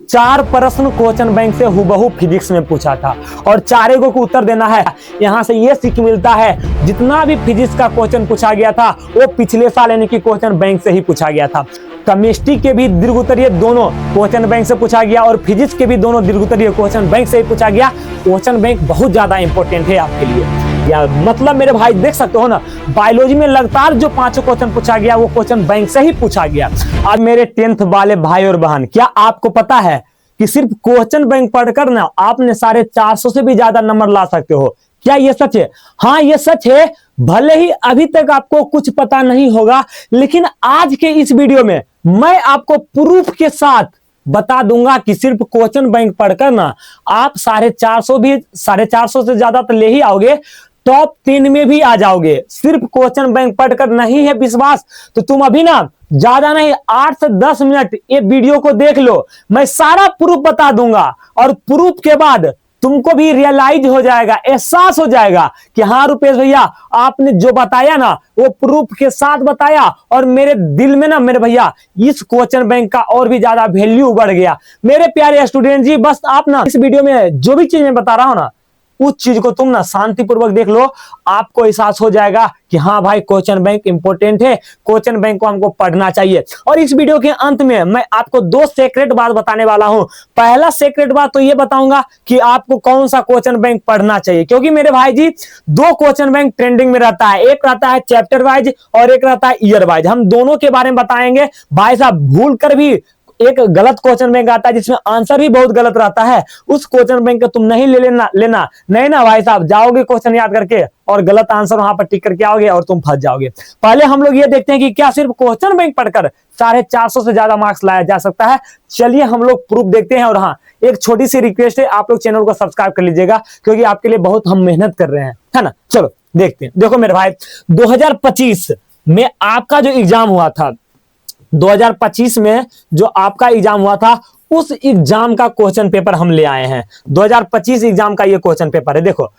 4 प्रश्न question bank से हुबहू physics में पूछा था और चारों को उत्तर देना है। यहाँ से ये सीख मिलता है जितना भी फिजिक्स का क्वेश्चन पूछा गया था वो पिछले साल यानी कि क्वेश्चन बैंक से ही पूछा गया था। केमिस्ट्री के भी दीर्घ उत्तरीय दोनों क्वेश्चन बैंक से पूछा गया और फिजिक्स के भी दोनों दीर्घ उत्तरीय क्वेश्चन बैंक से ही पूछा गया। क्वेश्चन बैंक बहुत ज्यादा इंपॉर्टेंट है आपके लिए, या मतलब मेरे भाई देख सकते हो ना, बायोलॉजी में लगातार जो 5 क्वेश्चन पूछा गया वो क्वेश्चन बैंक से ही पूछा गया। आज मेरे 10th वाले भाई और बहन, क्या आपको पता है कि सिर्फ क्वेश्चन बैंक पढ़कर ना आपने 450 से भी ज्यादा नंबर ला सकते हो? क्या ये सच है? हाँ ये सच है। भले ही अभी तक आपको कुछ पता नहीं होगा, लेकिन आज के इस वीडियो में मैं आपको प्रूफ के साथ बता दूंगा कि सिर्फ क्वेश्चन बैंक पढ़कर ना आप 450 से ज्यादा तो ले ही आओगे, टॉप 3 में भी आ जाओगे। सिर्फ क्वेश्चन बैंक पढ़कर नहीं है विश्वास तो तुम अभी ना ज्यादा नहीं 8 से 10 मिनट ये वीडियो को देख लो, मैं सारा प्रूफ बता दूंगा और प्रूफ के बाद तुमको भी रियलाइज हो जाएगा, एहसास हो जाएगा कि हाँ रुपेश भैया आपने जो बताया ना वो प्रूफ के साथ बताया और मेरे दिल में ना मेरे भैया इस क्वेश्चन बैंक का और भी ज्यादा वैल्यू बढ़ गया। मेरे प्यारे स्टूडेंट जी, बस आप ना इस वीडियो में जो भी चीज मैं बता रहा हूं ना उस चीज को तुम ना शांतिपूर्वक देख लो, आपको एहसास हो जाएगा कि हाँ भाई क्वेश्चन बैंक इंपॉर्टेंट है, क्वेश्चन बैंक को हमको पढ़ना चाहिए। और इस वीडियो के अंत में मैं आपको 2 सीक्रेट बात बताने वाला हूं। पहला सीक्रेट बात तो ये बताऊंगा कि आपको कौन सा क्वेश्चन बैंक पढ़ना चाहिए, क्योंकि मेरे भाई जी 2 क्वेश्चन बैंक ट्रेंडिंग में रहता है, एक रहता है चैप्टर वाइज और एक रहता है ईयर वाइज। हम दोनों के बारे में बताएंगे। भाई साहब भूल कर भी एक गलत क्वेश्चन बैंक आता है जिसमें आंसर भी बहुत गलत रहता है, उस क्वेश्चन बैंक का तुम नहीं लेना नहीं ना भाई साहब, जाओगे क्वेश्चन याद करके और गलत आंसर वहां पर टिक करके आओगे और तुम फंस जाओगे। पहले हम लोग ये देखते हैं कि क्या सिर्फ क्वेश्चन बैंक पढ़कर 450 से ज्यादा मार्क्स लाया जा सकता है। चलिए हम लोग प्रूफ देखते हैं। और हाँ, एक छोटी सी रिक्वेस्ट है, आप लोग चैनल को सब्सक्राइब कर लीजिएगा क्योंकि आपके लिए बहुत हम मेहनत कर रहे हैं, है ना। चलो देखते हैं। देखो मेरे भाई 2025 में आपका जो एग्जाम हुआ था, 2025 में जो आपका एग्जाम हुआ था उस एग्जाम का क्वेश्चन पेपर हम ले आए हैं। 2025 एग्जाम का ये क्वेश्चन पेपर है। देखो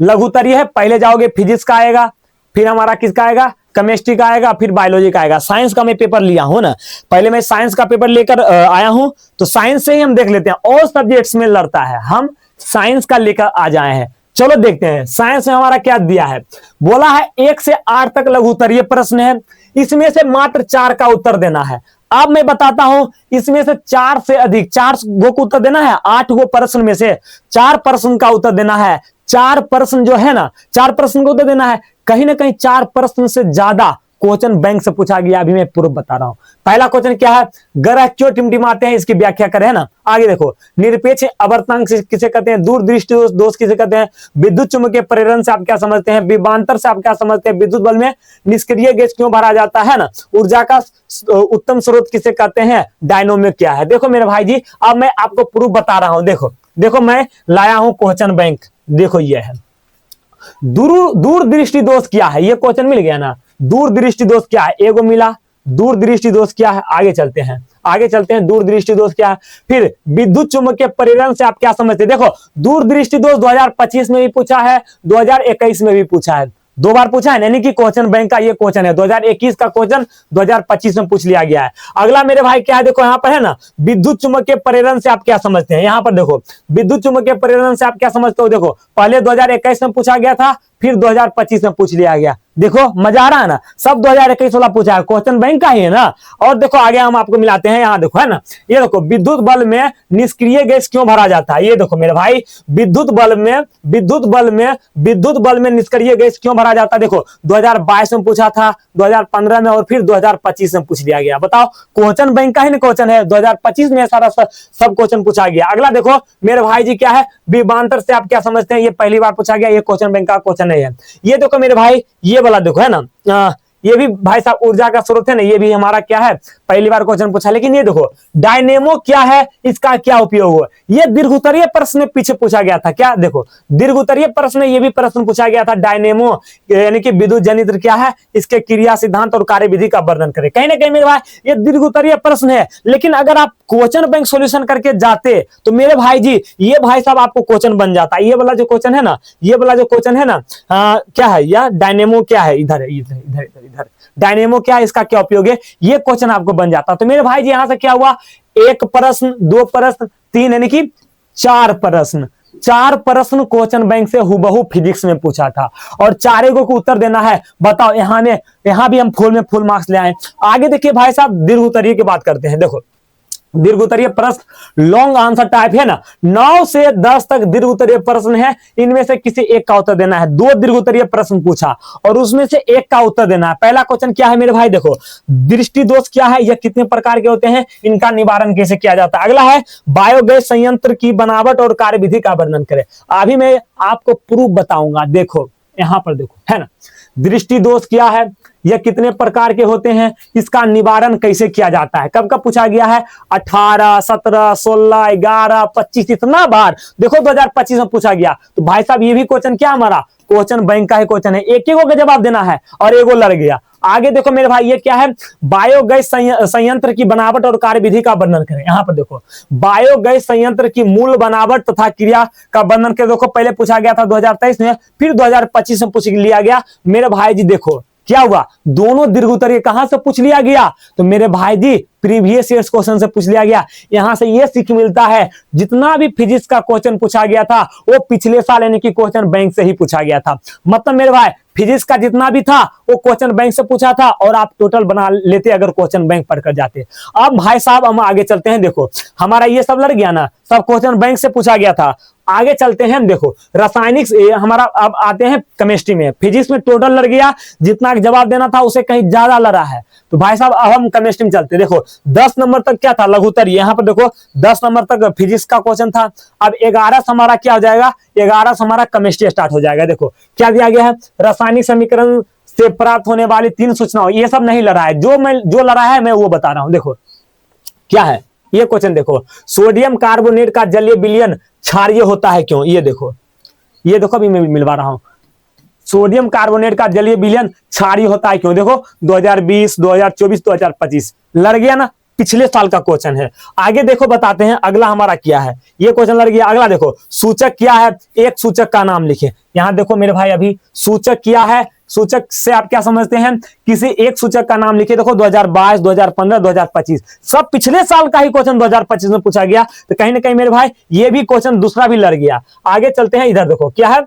लघु उत्तरीय है, पहले जाओगे फिजिक्स का आएगा, फिर हमारा किसका आएगा, केमिस्ट्री का आएगा, फिर बायोलॉजी का आएगा। साइंस का मैं पेपर लिया हूं ना, पहले मैं साइंस का पेपर लेकर आया हूं, तो साइंस से ही हम देख लेते हैं। और सब्जेक्ट्स में लड़ता है, हम साइंस का लेकर आ जाए हैं। चलो देखते हैं साइंस में हमारा क्या दिया है। बोला है 1 से 8 तक लघु उत्तरीय प्रश्न है, इसमें से मात्र 4 का उत्तर देना है। अब मैं बताता हूं, इसमें से 4 से अधिक 4 गो को उत्तर देना है, 8 गो प्रश्न में से 4 प्रश्न का उत्तर देना है। 4 प्रश्न जो है ना, 4 प्रश्न को उत्तर देना है। कहीं ना कहीं 4 प्रश्न से ज्यादा क्वेश्चन बैंक से पूछा गया। अभी मैं प्रूफ बता रहा हूं। पहला क्वेश्चन क्या है, ग्रह क्यों टिमटिमाते हैं, इसकी व्याख्या करें, है ना। आगे देखो, निरपेक्ष आवर्तनांक किसे कहते हैं, दूरदृष्टि दोष किसे कहते हैं, विद्युत चुम्बकीय प्रेरण से आप क्या समझते हैं, विभवांतर से आप क्या समझते हैं, विद्युत बल में निष्क्रिय गैस क्यों भरा जाता है ना, ऊर्जा का उत्तम स्रोत किसे कहते हैं, डायनोमिक क्या है। देखो मेरे भाई जी अब मैं आपको प्रूफ बता रहा हूं। देखो मैं लाया हूं क्वेश्चन बैंक। देखो ये है दूरदृष्टि दोष क्या है, ये क्वेश्चन मिल गया ना। दूरदृष्टि दोष क्या है, एगो मिला। दूरदृष्टि दोष क्या है, आगे चलते हैं। दूरदृष्टि दोष क्या है, फिर विद्युत चुम्बकीय प्रेरण से आप क्या समझते हैं। देखो दूरदृष्टि दोष 2025 में भी पूछा है, 2021 में भी पूछा है, 2 बार पूछा है। यानी कि क्वेश्चन बैंक का ये क्वेश्चन है, 2021 का क्वेश्चन 2025 में पूछ लिया गया है। अगला मेरे भाई क्या है, देखो यहाँ पर है ना, विद्युत चुम्बकीय प्रेरण से आप क्या समझते हैं। यहाँ पर देखो विद्युत चुम्बकीय प्रेरण से आप क्या समझते हो। देखो पहले 2021 में पूछा गया था, फिर 2025 में पूछ लिया गया। देखो मजा आ रहा है ना, सब 2021 वाला पूछा है, क्वेश्चन बैंक का ही है ना। और देखो आगे हम आपको मिलाते हैं, यहाँ देखो है ना, ये देखो विद्युत बल में निष्क्रिय गैस क्यों भरा जाता है। ये देखो मेरे भाई विद्युत बल में निष्क्रिय गैस क्यों भरा जाता है। देखो 2022 में पूछा था, 2015 में और फिर 2025 में पूछ लिया गया। बताओ क्वेश्चन बैंक का ही ना क्वेश्चन है, 2025 में सारा सब क्वेश्चन पूछा गया। अगला देखो मेरे भाई जी क्या है, विभवांतर से आप क्या समझते हैं, ये पहली बार पूछा गया, ये क्वेश्चन बैंक का क्वेश्चन नहीं है। ये देखो मेरे भाई ये वाला देखो है ना, ये भी भाई साहब ऊर्जा का स्रोत है ना, ये भी हमारा क्या है, पहली बार क्वेश्चन पूछा। लेकिन ये देखो डायनेमो क्या है, इसका क्या उपयोग हुआ, ये दीर्घ उत्तरीय प्रश्न में पीछे पूछा गया था। क्या देखो दीर्घ उत्तरीय प्रश्न में ये भी प्रश्न पूछा गया था, डायनेमो यानी कि विद्युत जनित्र क्या है, इसके क्रिया सिद्धांत और कार्यविधि का वर्णन करें। कहीं ना कहीं मेरे भाई ये दीर्घ उत्तरीय प्रश्न है, लेकिन अगर आप क्वेश्चन बैंक सॉल्यूशन करके जाते तो मेरे भाई जी ये भाई साहब आपको क्वेश्चन बन जाता है। ये वाला जो क्वेश्चन है ना, क्या है, या डायनेमो क्या है, इधर डायनेमो क्या है, इसका क्या उपयोग है, ये क्वेश्चन आपको बन जाता। तो मेरे भाई जी यहां से क्या हुआ, एक प्रश्न, दो प्रश्न, तीन, यानी कि चार प्रश्न। चार प्रश्न क्वेश्चन बैंक से हुबहू फिजिक्स में पूछा था और चारों को उत्तर देना है। बताओ, यहां भी हम फुल मार्क्स ले आए। आगे देखिए भाई साहब, दीर्घ उत्तरीय की बात करते हैं। देखो, दीर्घ उत्तरीय प्रश्न लॉन्ग आंसर टाइप है ना, 9 से 10 तक दीर्घ उत्तरीय प्रश्न है। इनमें से किसी एक का उत्तर देना है। दो दीर्घ उत्तरीय प्रश्न पूछा और उसमें से एक का उत्तर देना है। पहला क्वेश्चन क्या है मेरे भाई, देखो, दृष्टि दोष क्या है, यह कितने प्रकार के होते हैं, इनका निवारण कैसे किया जाता है। अगला है बायोगैस संयंत्र की बनावट और कार्यविधि का वर्णन करें। अभी मैं आपको प्रूफ बताऊंगा। देखो यहां पर, देखो है ना, दृष्टि दोष क्या है, यह कितने प्रकार के होते हैं, इसका निवारण कैसे किया जाता है। कब कब पूछा गया है, 18, 17, 16, 11, 25, इतना बार। देखो 2025 में पूछा गया। तो भाई साहब ये भी क्वेश्चन क्या हमारा क्वेश्चन बैंक का ही क्वेश्चन है। एक का जवाब देना है और एगो लड़ गया। आगे देखो मेरे भाई, ये क्या है, बायोगैस संयंत्र की बनावट और कार्यविधि का वर्णन करें। यहां पर देखो, बायोगैस संयंत्र की मूल बनावट तथा क्रिया का वर्णन करें। देखो पहले पूछा गया था 2023 में, फिर 2025 में पूछ लिया गया। मेरे भाई जी देखो क्या हुआ, दोनों दीर्घ उत्तरीय कहां से पूछ लिया गया, तो मेरे भाई जी प्रीवियस ईयर्स क्वेश्चन से पूछ लिया गया। यहां से ये सीख मिलता है, जितना भी फिजिक्स का क्वेश्चन पूछा गया था वो पिछले साल यानी कि क्वेश्चन बैंक से ही पूछा गया था। मतलब मेरे भाई फिजिक्स का जितना भी था वो क्वेश्चन बैंक से पूछा था और आप टोटल बना लेते अगर क्वेश्चन बैंक पढ़कर जाते। अब भाई साहब हम आगे चलते हैं। देखो हमारा ये सब लड़ गया ना, सब क्वेश्चन बैंक से पूछा गया था। आगे चलते हैं, देखो रासायनिक हमारा, अब आते हैं केमिस्ट्री में। फिजिक्स में टोटल लड़ गया, जितना जवाब देना था उसे कहीं ज्यादा लड़ा है। तो भाई साहब अब हम केमिस्ट्री में चलते हैं। देखो 10 नंबर तक क्या था, लघुत्तरीय। यहाँ पर देखो 10 नंबर तक फिजिक्स का क्वेश्चन था। अब 11 से हमारा क्या हो जाएगा, 11 से हमारा केमिस्ट्री स्टार्ट हो जाएगा। देखो क्या दिया गया है, रासायनिक समीकरण से प्राप्त होने वाली 3 सूचनाओं। ये सब नहीं लड़ा है, जो लड़ा है मैं वो बता रहा हूं। देखो क्या है ये क्वेश्चन, देखो सोडियम कार्बोनेट का जलीय विलयन क्षारीय होता है क्यों। ये देखो अभी मैं मिलवा रहा हूं, सोडियम कार्बोनेट का जलीय विलयन क्षारीय होता है क्यों। देखो 2020, 2024, 2025 लड़ गया ना, पिछले साल का क्वेश्चन है। आगे देखो बताते हैं अगला हमारा क्या है, ये क्वेश्चन लड़ गया। अगला देखो सूचक क्या है, एक सूचक का नाम लिखे। यहां देखो मेरे भाई, अभी सूचक क्या है, सूचक से आप क्या समझते हैं, किसी एक सूचक का नाम लिखिए। देखो 2022, 2015, 2025 सब पिछले साल का ही क्वेश्चन 2025 में पूछा गया। तो कहीं ना कहीं मेरे भाई ये भी क्वेश्चन दूसरा भी लड़ गया। आगे चलते हैं, इधर देखो क्या है,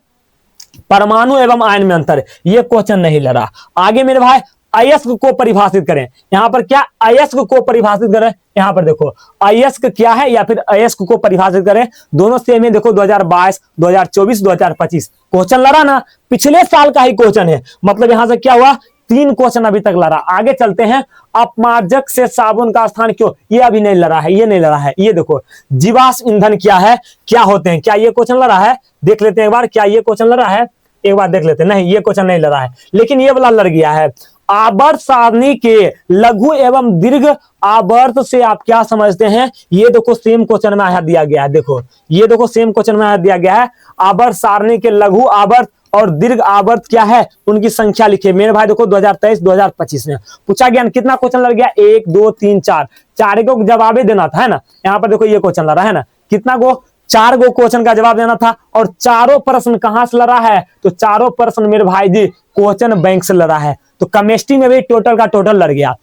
परमाणु एवं आयन में अंतर, ये क्वेश्चन नहीं लड़ा। आगे मेरे भाई अयस्क को परिभाषित करें। यहां पर क्या अयस्क को परिभाषित करें, यहां पर देखो अयस्क क्या है या फिर अयस्क को परिभाषित करें, दोनों सेम है। देखो 2022, 2024, 2025 क्वेश्चन लड़ा ना, पिछले साल का ही क्वेश्चन है। मतलब यहां से क्या हुआ, 3 क्वेश्चन अभी तक लड़ा। आगे चलते हैं, अपमार्जक से साबुन का स्थान क्यों, ये अभी नहीं लड़ा है, ये नहीं लड़ा है। ये देखो जीवाश्म ईंधन क्या है, क्या होते हैं, क्या ये क्वेश्चन लड़ा है, देख लेते हैं एक बार। क्या ये क्वेश्चन लड़ा है, एक बार देख लेते हैं। नहीं, ये क्वेश्चन नहीं लड़ा है, लेकिन ये वाला लड़ गया है। आवर्त सारणी के लघु एवं दीर्घ आवर्त से आप क्या समझते हैं, ये देखो सेम क्वेश्चन में यहाँ दिया गया है। देखो ये देखो सेम क्वेश्चन में यहाँ दिया गया है, आवर्त सारणी के लघु आवर्त और दीर्घ आवर्त क्या है, उनकी संख्या लिखिए। मेरे भाई देखो 2023, 2025 में पूछा गया। कितना क्वेश्चन लग गया, 1, 2, 3, 4, चार को जवाब देना था, है ना। यहाँ पर देखो ये क्वेश्चन लग रहा है ना, कितना को, 4 गो क्वेश्चन का जवाब देना था। और चारों प्रश्न कहां से लड़ा है, तो चारों प्रश्न मेरे भाई जी क्वेश्चन बैंक से लड़ा है। तो केमिस्ट्री में भी टोटल का टोटल लड़ गया,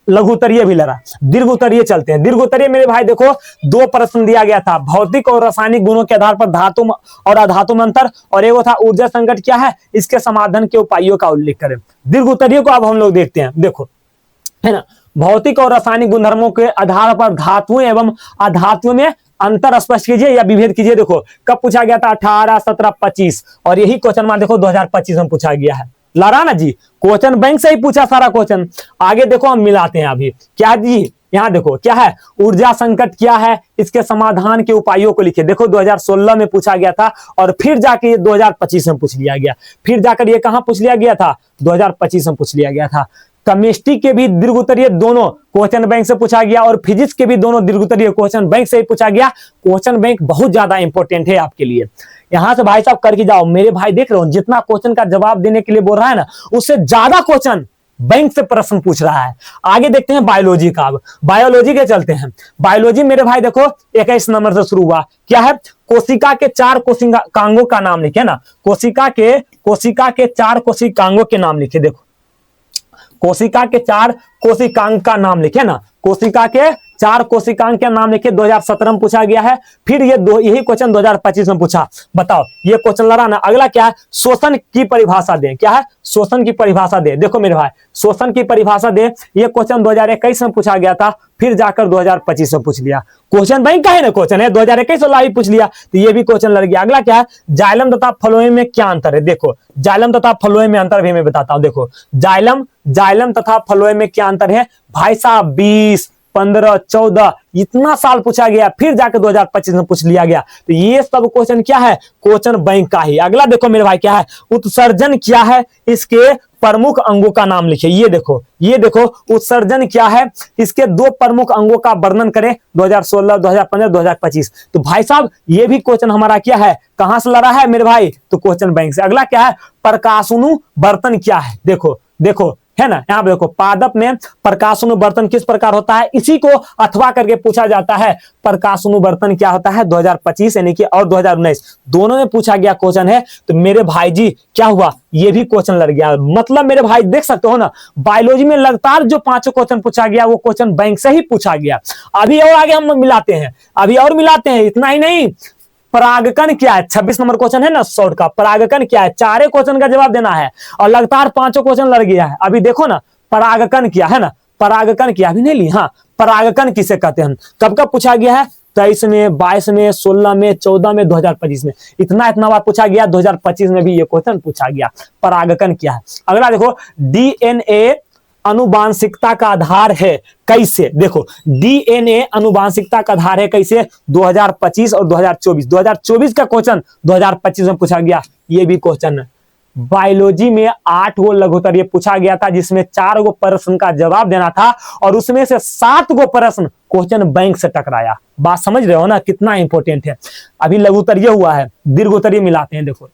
लघुत्तरीय भी लड़ा। दीर्घ उत्तरीय चलते हैं। दीर्घ उत्तरीय मेरे भाई देखो 2 प्रश्न दिया गया था, भौतिक और रासायनिक गुणों के आधार पर धातु और अधातु में अंतर, और एगो था ऊर्जा संकट क्या है, इसके समाधान के उपायों का उल्लेख करें। दीर्घ उत्तरीय को अब हम लोग देखते हैं। देखो है ना, भौतिक और रासायनिक गुणधर्मों के आधार पर धातुओं एवं अधातुओं में अंतर स्पष्ट कीजिए या विभेद कीजिए। देखो कब पूछा गया था, 18, 17, 25, और यही क्वेश्चन मान देखो 2025 में पूछा गया है। लड़ा ना जी, क्वेश्चन बैंक से ही पूछा सारा क्वेश्चन। आगे देखो हम मिलाते हैं अभी क्या जी, यहाँ देखो क्या है, ऊर्जा संकट क्या है, इसके समाधान के उपायों को लिखिए। देखो 2016 में पूछा गया था और फिर जाके 2025 में पूछ लिया गया। फिर जाकर ये कहां पूछ लिया गया था, 2025 में पूछ लिया गया था। केमिस्ट्री के भी दीर्घ उत्तरीय दोनों क्वेश्चन बैंक से पूछा गया और फिजिक्स के भी दोनों दीर्घ उत्तरीय क्वेश्चन बैंक से ही पूछा गया। क्वेश्चन बैंक बहुत ज्यादा इंपॉर्टेंट है आपके लिए। यहां से भाई साहब करके जाओ। मेरे भाई देख रहे हो, जितना क्वेश्चन का जवाब देने के लिए बोल रहा है ना, उससे ज्यादा क्वेश्चन बैंक से प्रश्न पूछ रहा है। आगे देखते हैं बायोलॉजी का। अब बायोलॉजी के चलते हैं। बायोलॉजी मेरे भाई देखो 21 नंबर से शुरू हुआ। क्या है, कोशिका के 4 कोशिकांगों का नाम लिखे ना, कोशिका के 4 कोशिकांगों के नाम लिखे। देखो कोशिका के 4 कोशिकांग का नाम लिखे ना, कोशिका के चार कोशिकांग के नाम लिखे 2017 में पूछा गया है। फिर ये यही क्वेश्चन 2025 में पूछा। बताओ ये क्वेश्चन लड़ा ना। अगला क्या है, शोषण की परिभाषा दे। क्या है, शोषण की परिभाषा दे। देखो मेरे भाई, शोषण की परिभाषा दे, ये क्वेश्चन 2021 में पूछा गया था, फिर जाकर 2025 में पूछ लिया। क्वेश्चन बैंक का है ना, क्वेश्चन है 2021 वाला भी पूछ लिया, तो ये भी क्वेश्चन लड़ गया। अगला क्या है, जाइलम तथा फ्लोएम में क्या अंतर है। देखो जाइलम तथा फ्लोएम में अंतर भी मैं बताता हूं। देखो जाइलम तथा फ्लोएम में क्या अंतर है भाई साहब, 20, 15, 14 इतना साल पूछा गया, फिर जाकर 2025 में पूछ लिया गया। तो ये सब क्वेश्चन क्या है, क्वेश्चन बैंक का ही। अगला देखो मेरे भाई क्या है, उत्सर्जन क्या है, इसके प्रमुख अंगों का नाम लिखे। ये देखो उत्सर्जन क्या है, इसके दो प्रमुख अंगों का वर्णन करें 2016, 2015, 2025। तो भाई साहब ये भी क्वेश्चन हमारा क्या है, कहां से लड़ा है मेरे भाई, तो क्वेश्चन बैंक से। अगला क्या है, प्रकाशानु बर्तन क्या है। देखो है ना, यहां पे देखो पादप में प्रकाशानुवर्तन किस प्रकार होता है, इसी को अथवा करके पूछा जाता है। प्रकाशानुवर्तन क्या होता है 2025 यानी कि और 2019 दोनों में पूछा गया क्वेश्चन है। तो मेरे भाई जी क्या हुआ, ये भी क्वेश्चन लड़ गया। मतलब मेरे भाई देख सकते हो ना, बायोलॉजी में लगातार जो 5 क्वेश्चन पूछा गया वो क्वेश्चन बैंक से ही पूछा गया। अभी और आगे हम मिलाते हैं, इतना ही नहीं, परागकण क्या है, 26 नंबर क्वेश्चन है ना शॉर्ट का, परागकण क्या है, 4 क्वेश्चन का जवाब देना है और लगातार 5 क्वेश्चन लड़ गया है। अभी देखो ना परागकण क्या है ना, परागकण क्या अभी नहीं ली। हाँ, परागकण किसे कहते हैं, कब कब पूछा गया है, 23 में, 22 में, 16 में, 14 में, 2025 में, इतना बार पूछा गया। 2025 में भी ये क्वेश्चन पूछा गया, परागकण क्या है। अगला देखो, डीएनए अनुवांशिकता का आधार है कैसे। देखो डीएनए अनुवांशिकता का आधार है कैसे, 2025 और 2024 का क्वेश्चन 2025 में पूछा गया। ये भी क्वेश्चन बायोलॉजी में 8 गो लघुत्तरीय पूछा गया था, जिसमें 4 गो प्रश्न का जवाब देना था और उसमें से 7 गो प्रश्न क्वेश्चन बैंक से टकराया। बात समझ रहे हो ना, कितना इंपॉर्टेंट है। अभी लघुत्तरीय हुआ है, दीर्घोत्तरीय मिलाते हैं। देखो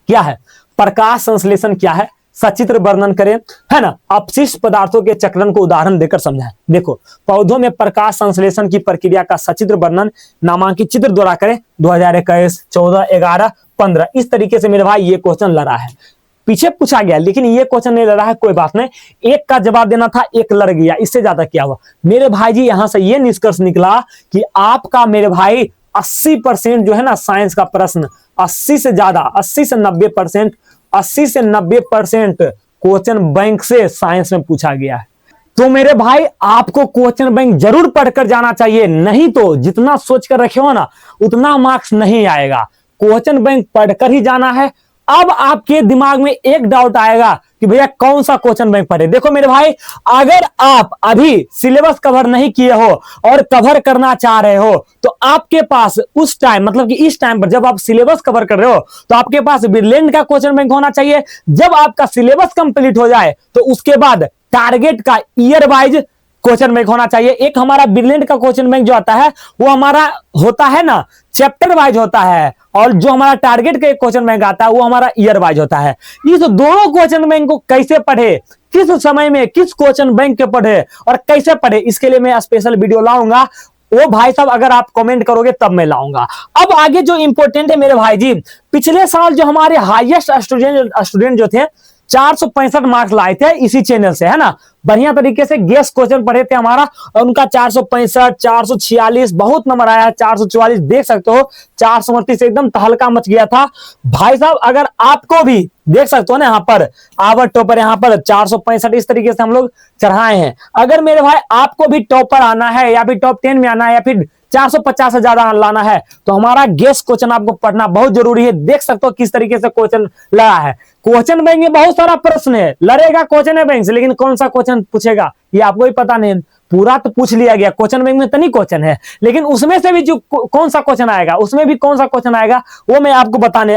क्या है, प्रकाश संश्लेषण क्या है, सचित्र वर्णन करें, है ना, अपशिष्ट पदार्थों के चक्रण को उदाहरण देकर समझाएं। देखो पौधों में प्रकाश संश्लेषण की प्रक्रिया का सचित्र वर्णन नामांकित चित्र द्वारा करें। 2021, 14, 11, 15 इस तरीके से मेरे भाई ये क्वेश्चन लड़ा है। पीछे पूछा गया लेकिन ये क्वेश्चन नहीं लड़ा है, कोई बात नहीं, एक का जवाब देना था, एक लड़ गया, इससे ज्यादा क्या हुआ मेरे भाई जी। यहां से ये निष्कर्ष निकला कि आपका मेरे भाई 80% जो है ना साइंस का प्रश्न, 80 से ज्यादा, 80 से 90% क्वेश्चन बैंक से साइंस में पूछा गया है। तो मेरे भाई आपको क्वेश्चन बैंक जरूर पढ़कर जाना चाहिए, नहीं तो जितना सोच कर रखे हो ना उतना मार्क्स नहीं आएगा। क्वेश्चन बैंक पढ़कर ही जाना है। अब आपके दिमाग में एक डाउट आएगा कि भैया कौन सा क्वेश्चन बैंक पढ़े। देखो मेरे भाई, अगर आप अभी सिलेबस कवर नहीं किए हो और कवर करना चाह रहे हो तो आपके पास उस टाइम, मतलब कि इस टाइम पर जब आप सिलेबस कवर कर रहे हो तो आपके पास बिरलैंड का क्वेश्चन बैंक होना चाहिए। जब आपका सिलेबस कंप्लीट हो जाए तो उसके बाद टारगेट का ईयर वाइज क्वेश्चन बैंक होना चाहिए। एक हमारा बिरलैंड का क्वेश्चन बैंक जो आता है वो हमारा होता है ना चैप्टर वाइज होता है, और जो हमारा टारगेट का क्वेश्चन बैंक आता है वो हमारा ईयर वाइज होता है। इस दोनों क्वेश्चन बैंक को कैसे पढ़े, किस समय में किस क्वेश्चन बैंक के पढ़े और कैसे पढ़े, इसके लिए मैं स्पेशल वीडियो लाऊंगा। वो भाई साहब अगर आप कमेंट करोगे तब मैं लाऊंगा। अब आगे जो इंपॉर्टेंट है मेरे भाई जी, पिछले साल जो हमारे हाईएस्ट स्टूडेंट जो थे 465 मार्क्स लाए थे इसी चैनल से, है ना, बढ़िया तरीके से गेस क्वेश्चन पढ़े थे हमारा, और उनका 465, 446 बहुत नंबर आया, 444 देख सकते हो, 438 एकदम तहलका मच गया था भाई साहब। अगर आपको भी देख सकते हो ना यहाँ पर आवर टॉपर, यहाँ पर 465 इस तरीके से हम लोग चढ़ाए हैं। अगर मेरे भाई आपको भी टॉपर आना है या फिर टॉप 10 में आना है या फिर 450 से ज्यादा लाना है तो हमारा गेस क्वेश्चन आपको पढ़ना बहुत जरूरी है। देख सकते हो किस तरीके से क्वेश्चन लड़ा है। क्वेश्चन बैंक में बहुत सारा प्रश्न है, लड़ेगा क्वेश्चन बैंक से, लेकिन कौन सा क्वेश्चन पूछेगा ये आपको ही पता नहीं। पूरा तो पूछ लिया गया, क्वेश्चन बैंक में इतनी क्वेश्चन है, लेकिन उसमें से भी जो कौन सा क्वेश्चन आएगा, उसमें भी कौन सा क्वेश्चन आएगा वो मैं आपको बताने